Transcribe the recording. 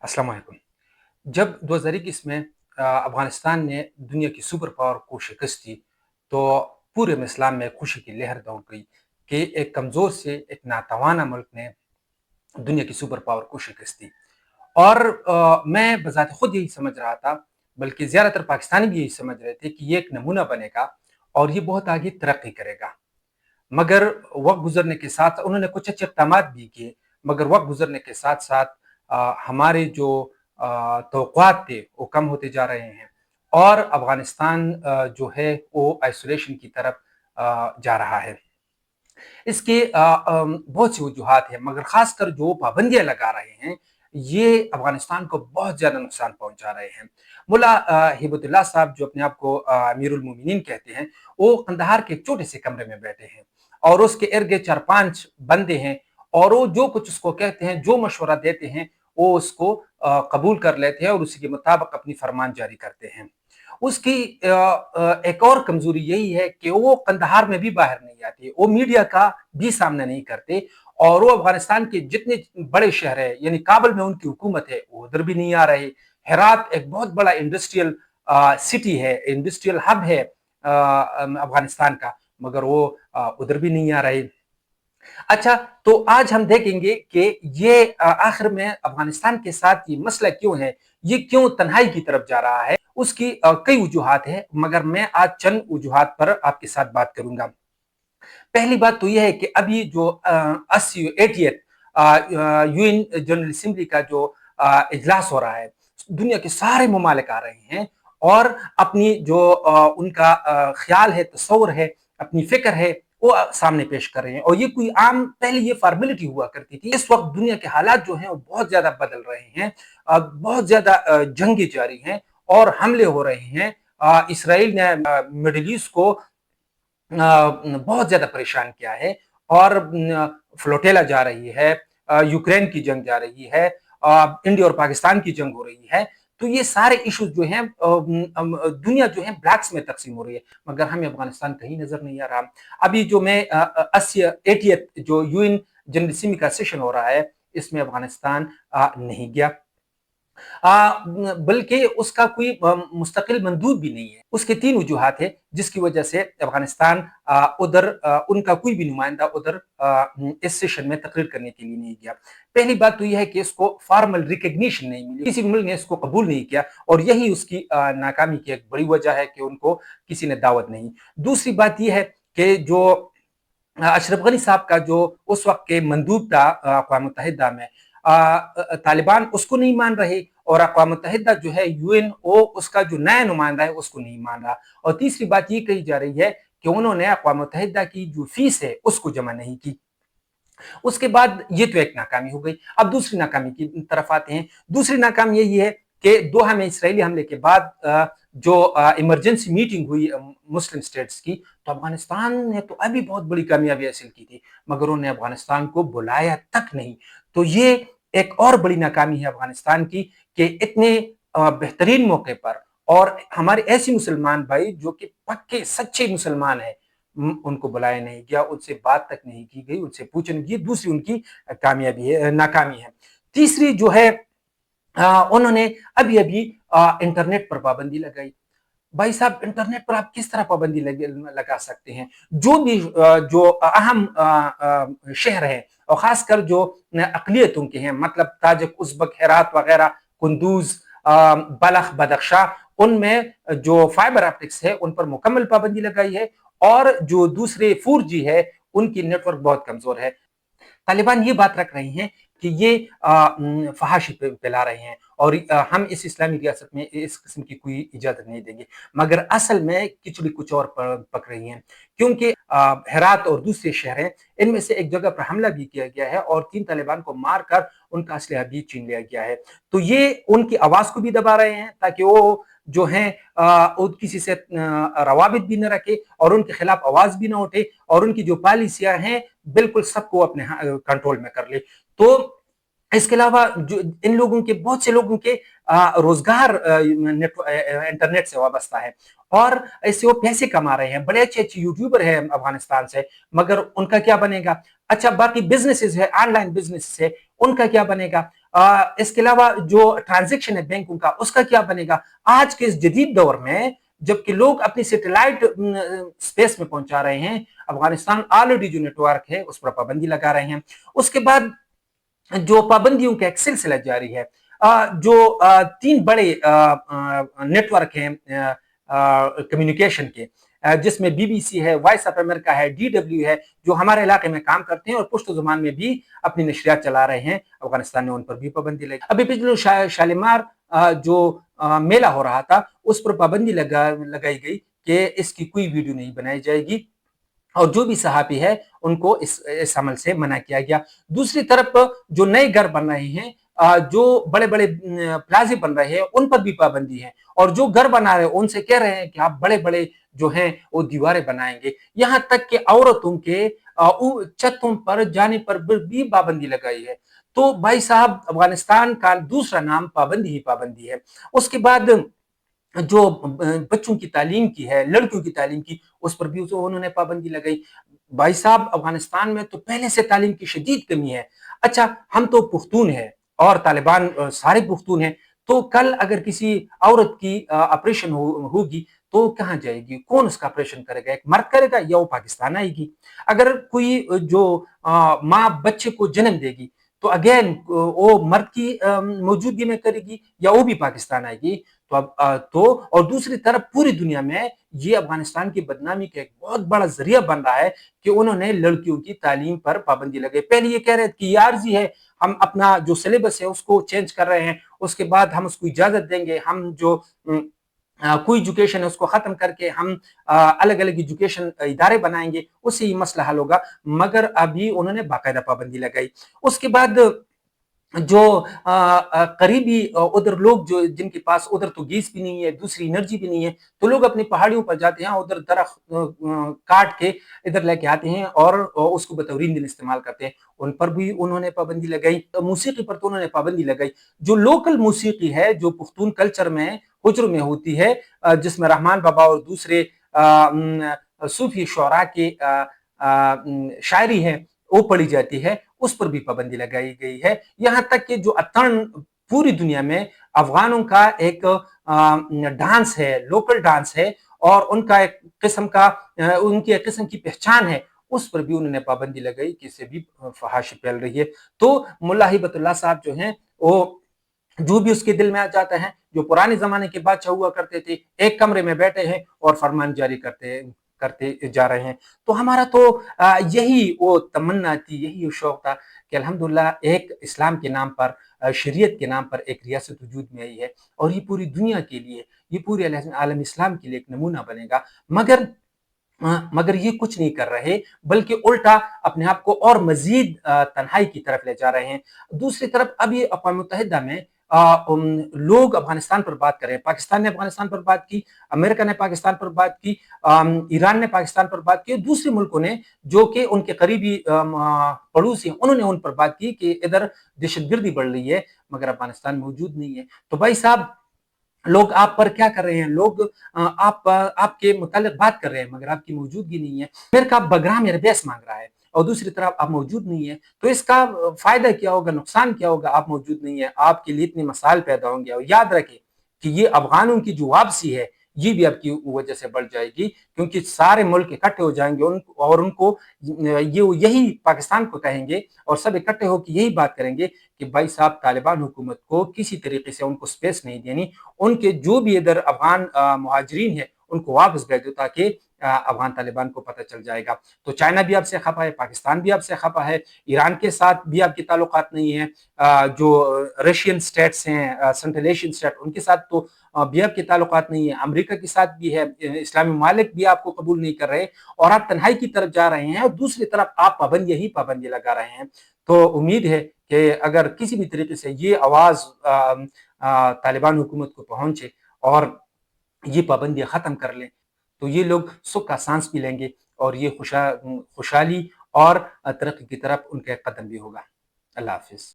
अस्सलाम वालेकुम। जब 2021 में अफगानिस्तान ने दुनिया की सुपर पावर को शिकस्त दी, तो पूरे इस्लाम में खुशी की लहर दौड़ गई कि एक कमज़ोर से एक नातवाना मुल्क ने दुनिया की सुपर पावर को शिकस्त दी। और मैं बज़ात खुद यही समझ रहा था, बल्कि ज़्यादातर पाकिस्तानी भी यही समझ रहे थे कि ये एक नमूना बनेगा और ये बहुत आगे तरक्की करेगा। मगर वक्त गुजरने के साथ उन्होंने कुछ अच्छे इक़दामात भी किए, मगर वक्त गुजरने के साथ साथ हमारे जो तवक्कुआत थे वो कम होते जा रहे हैं और अफगानिस्तान जो है वो आइसोलेशन की तरफ जा रहा है। इसके बहुत सी वजूहात हैं, मगर खासकर जो पाबंदियां लगा रहे हैं ये अफगानिस्तान को बहुत ज्यादा नुकसान पहुंचा रहे हैं। मुल्ला हिबतुल्लाह साहब जो अपने आप को अमीरुल मोमिनीन कहते हैं, वो कंदहार के एक छोटे से कमरे में बैठे हैं और उसके इर्द गिर्द 4-5 बंदे हैं और वो जो कुछ उसको कहते हैं, जो मशवरा देते हैं, वो उसको कबूल कर लेते हैं और उसी के मुताबिक अपनी फरमान जारी करते हैं। उसकी एक और कमजोरी यही है कि वो कंदहार में भी बाहर नहीं आते, वो मीडिया का भी सामना नहीं करते और वो अफगानिस्तान के जितने बड़े शहर है, यानी काबुल में उनकी हुकूमत है, वो उधर भी नहीं आ रहे। हेरात एक बहुत बड़ा इंडस्ट्रियल सिटी है, इंडस्ट्रियल हब है अफगानिस्तान का, मगर वो उधर भी नहीं आ रहे। अच्छा, तो आज हम देखेंगे कि ये आखिर में अफगानिस्तान के साथ ये मसला क्यों है, ये क्यों तन्हाई की तरफ जा रहा है। उसकी कई वजूहात है, मगर मैं आज चंद वजूहात पर आपके साथ बात करूंगा। पहली बात तो यह है कि अभी जो 80 यूएन जनरल असेंबली का जो इजलास हो रहा है, दुनिया के सारे ममालिक आ रहे हैं और अपनी जो उनका ख्याल है, तस्वर है, अपनी फिक्र है, वो सामने पेश कर रहे हैं। और ये कोई आम, पहले ये फॉर्मेलिटी हुआ करती थी। इस वक्त दुनिया के हालात जो हैं वो बहुत ज्यादा बदल रहे हैं, बहुत ज्यादा जंगे जारी हैं और हमले हो रहे हैं। इसराइल ने मिडिल ईस्ट को बहुत ज्यादा परेशान किया है और फ्लोटेला जा रही है, यूक्रेन की जंग जा रही है, इंडिया और पाकिस्तान की जंग हो रही है। तो ये सारे इश्यूज जो हैं, दुनिया जो है ब्लॉक्स में तकसीम हो रही है, मगर हमें अफगानिस्तान कहीं नजर नहीं आ रहा। अभी जो मैं 80 जो यूएन जनरल असेंबली का सेशन हो रहा है, इसमें अफगानिस्तान नहीं गया, बल्कि उसका कोई मुस्तकिल मंदूब भी नहीं है। उसके 3 वजूहात है जिसकी वजह से अफगानिस्तान उधर उनका कोई भी नुमाइंदा उधर इस सेशन में तकरीर करने के लिए नहीं गया। पहली बात तो यह है कि इसको फॉर्मल रिकग्निशन नहीं मिली, किसी मुल्क ने इसको कबूल नहीं किया और यही उसकी नाकामी की एक बड़ी वजह है कि उनको किसी ने दावत नहीं। दूसरी बात यह है कि जो अशरफ गनी साहब का जो उस वक्त के मंदूब था अक़वाम मुत्तहिदा में, तालिबान उसको नहीं मान रहे और अक़वाम मुत्तहिदा जो है यूएनओ उसका जो नया नुमाइंदा है उसको नहीं मान रहा। और तीसरी बात ये कही जा रही है कि उन्होंने अक़वाम मुत्तहिदा की जो फीस है उसको जमा नहीं की। उसके बाद ये तो एक नाकामी हो गई। अब दूसरी नाकामी की तरफ आते हैं। दूसरी नाकामी यही है कि दोहा में इसराइली हमले के बाद जो इमरजेंसी मीटिंग हुई मुस्लिम स्टेट्स की, तो अफगानिस्तान ने तो अभी बहुत बड़ी कामयाबी हासिल की थी, मगर उन्होंने अफगानिस्तान को बुलाया तक नहीं। तो ये एक और बड़ी नाकामी है अफगानिस्तान की कि इतने बेहतरीन मौके पर और हमारे ऐसे मुसलमान भाई जो कि पक्के सच्चे मुसलमान हैं, उनको बुलाया नहीं गया, उनसे बात तक नहीं की गई, उनसे पूछा नहीं। दूसरी उनकी कामयाबी है, नाकामी है। तीसरी जो है, उन्होंने अभी अभी इंटरनेट पर पाबंदी लगाई। भाई साहब, इंटरनेट पर आप किस तरह पाबंदी लगा सकते हैं? जो भी जो अहम शहर है और खासकर जो अकलियतों के हैं, मतलब ताजिक, उज़्बक, हेरात वगैरह, कुंदूज, बलख, बदख्शा, उनमें जो फाइबर ऑप्टिक्स है उन पर मुकम्मल पाबंदी लगाई है और जो दूसरे 4G है उनकी नेटवर्क बहुत कमजोर है। तालिबान ये बात रख रही हैं कि ये फहाशी फैला रहे हैं और हम इस इस्लामी रियासत में इस किस्म की कोई इजाजत नहीं देंगे, मगर असल में खिचड़ी कुछ और पक रही है, क्योंकि हेरात और दूसरे शहर हैं, इनमें से एक जगह पर हमला भी किया गया है और 3 तालिबान को मारकर उनका असलहा भी छीन लिया गया है। तो ये उनकी आवाज को भी दबा रहे हैं ताकि वो जो है किसी से रवाबित भी न रखे और उनके खिलाफ आवाज भी ना उठे और उनकी जो पॉलिसियां हैं बिल्कुल सबको अपने कंट्रोल में कर ले। तो इसके अलावा जो इन लोगों के, बहुत से लोगों के रोजगार इंटरनेट से वाबस्ता है और इससे वो पैसे कमा रहे हैं, बड़े अच्छे अच्छे यूट्यूबर हैं अफगानिस्तान से, मगर उनका क्या बनेगा? अच्छा, बाकी बिजनेसेस है, ऑनलाइन बिजनेस है, उनका क्या बनेगा? इसके अलावा जो ट्रांजेक्शन है बैंकों का, उसका क्या बनेगा? आज के इस जदीद दौर में जबकि लोग अपनी सैटेलाइट स्पेस में पहुंचा रहे हैं, अफगानिस्तान ऑलरेडी जो नेटवर्क है उस पर पाबंदी लगा रहे हैं। उसके बाद जो पाबंदियों का एक सिलसिला जारी है, जो तीन बड़े नेटवर्क हैं कम्युनिकेशन के, जिसमें बीबीसी है, वॉइस ऑफ अमेरिका है, डीडब्ल्यू है, जो हमारे इलाके में काम करते हैं और पुश्तो जुबान में भी अपनी नशरियात चला रहे हैं, अफगानिस्तान ने उन पर भी पाबंदी लगी। अभी पिछले शालीमार जो मेला हो रहा था उस पर पाबंदी लगाई गई कि इसकी कोई वीडियो नहीं बनाई जाएगी और जो भी सहाबी है उनको इस अमल से मना किया गया। दूसरी तरफ जो नए घर बन रहे हैं, जो बड़े बड़े प्लाजे बन रहे हैं, उन पर भी पाबंदी है और जो घर बना रहे हैं उनसे कह रहे हैं कि आप बड़े बड़े जो हैं वो दीवारें बनाएंगे। यहां तक कि औरतों के छतों पर जाने पर भी पाबंदी लगाई है। तो भाई साहब, अफगानिस्तान का दूसरा नाम पाबंदी ही पाबंदी है। उसके बाद जो बच्चों की तालीम की है, लड़कियों की तालीम की, उस पर भी उन्होंने पाबंदी लगाई। भाई साहब, अफगानिस्तान में तो पहले से तालीम की शदीद कमी है। अच्छा, हम तो पुख्तून हैं और तालिबान सारे पुख्तून हैं, तो कल अगर किसी औरत की ऑपरेशन होगी तो कहाँ जाएगी? कौन उसका ऑपरेशन करेगा? एक मर्द करेगा या वो पाकिस्तान आएगी? अगर कोई जो माँ बच्चे को जन्म देगी तो अगेन वो मर्द की मौजूदगी में करेगी या वो भी पाकिस्तान आएगी? तो अब और दूसरी तरफ पूरी दुनिया में ये अफगानिस्तान की बदनामी का एक बहुत बड़ा जरिया बन रहा है कि उन्होंने लड़कियों की तालीम पर पाबंदी लगाई। पहले ये कह रहे थे कि ये आर्जी है, हम अपना जो सिलेबस है उसको चेंज कर रहे हैं, उसके बाद हम उसको इजाजत देंगे, हम जो कोई एजुकेशन है उसको खत्म करके हम अलग अलग एजुकेशन इदारे बनाएंगे, उससे ये मसला हल होगा। मगर अभी उन्होंने बाकायदा पाबंदी लगाई। उसके बाद जो करीबी उधर लोग जो जिनके पास उधर तो गैस भी नहीं है, दूसरी एनर्जी भी नहीं है, तो लोग अपनी पहाड़ियों पर जाते हैं, उधर दरख्त काट के इधर लेके आते हैं और उसको बतौर ईंधन इस्तेमाल करते हैं। उन पर भी उन्होंने पाबंदी लगाई। तो मौसीकी पर तो उन्होंने पाबंदी लगाई। जो लोकल मौसीकी है, जो पुख्तून कल्चर में हुज्र में होती है, जिसमें रहमान बाबा और दूसरे सूफी शुअरा की शायरी है वो पढ़ी जाती है, उस पर भी पाबंदी लगाई गई है। यहां तक कि जो अतन पूरी दुनिया में अफगानों का एक डांस है, लोकल डांस है और उनका एक किस्म का उनकी एक किस्म की पहचान है, उस पर भी उन्होंने पाबंदी लगाई कि इससे भी फहाशी फैल रही है। तो मुल्ला हिबतुल्लाह साहब जो हैं वो जो भी उसके दिल में आ जाता है, जो पुराने जमाने के बादशाह हुआ करते थे, एक कमरे में बैठे हैं और फरमान जारी करते करते जा रहे हैं। तो हमारा तो यही वो तमन्ना थी, यही वो शौक था कि अल्हम्दुलिल्लाह एक इस्लाम के नाम पर, शरीयत के नाम पर एक रियासत वजूद में आई है और ये पूरी दुनिया के लिए, ये पूरे आलम इस्लाम के लिए एक नमूना बनेगा। मगर ये कुछ नहीं कर रहे, बल्कि उल्टा अपने आप को और मजीद तन्हाई की तरफ ले जा रहे हैं। दूसरी तरफ अब ये अक़वाम मुत्तहिदा में लोग अफगानिस्तान पर बात कर रहे हैं। पाकिस्तान ने अफगानिस्तान पर बात की, अमेरिका ने पाकिस्तान पर बात की, ईरान ने पाकिस्तान पर बात की, दूसरे मुल्कों ने जो कि उनके करीबी पड़ोसी हैं उन्होंने उन पर बात की कि इधर दहशतगर्दी बढ़ रही है, मगर अफगानिस्तान मौजूद नहीं है। तो भाई साहब, लोग आप पर क्या कर रहे हैं? लोग आपके मुतालिक बात कर रहे हैं मगर आपकी मौजूदगी नहीं है। फिर का बगराम एयरबेस मांग रहा है और दूसरी तरफ आप मौजूद नहीं है, तो इसका फायदा क्या होगा, नुकसान क्या होगा? आप मौजूद नहीं है, आपके लिए इतने मसाइल पैदा होंगे। और याद रखें कि ये अफगानों की जो वापसी है ये भी आपकी वजह से बढ़ जाएगी, क्योंकि सारे मुल्क इकट्ठे हो जाएंगे और उनको ये यही पाकिस्तान को कहेंगे और सब इकट्ठे होकर यही बात करेंगे कि भाई साहब, तालिबान हुकूमत को किसी तरीके से उनको स्पेस नहीं देनी, उनके जो भी इधर अफगान मुहाजिरीन है उनको वापस भेज दो, ताकि अफगान तालिबान को पता चल जाएगा। तो चाइना भी आपसे खफा है, पाकिस्तान भी आपसे खफा है, ईरान के साथ भी आपके ताल्लुकात नहीं है, जो रशियन स्टेट्स हैं, सेंट्रल एशियन स्टेट, उनके साथ तो भी आपके ताल्लुकात नहीं है, अमेरिका के साथ भी है, इस्लामी ममालिक भी आपको कबूल नहीं कर रहे और आप तन्हाई की तरफ जा रहे हैं और दूसरी तरफ आप पाबंदी ही पाबंदी लगा रहे हैं। तो उम्मीद है कि अगर किसी भी तरीके से ये आवाज तालिबान हुकूमत को पहुंचे और ये पाबंदियां खत्म कर लें, तो ये लोग सुख का सांस भी लेंगे और ये खुशहाली और तरक्की की तरफ उनका कदम भी होगा। अल्लाह हाफिज।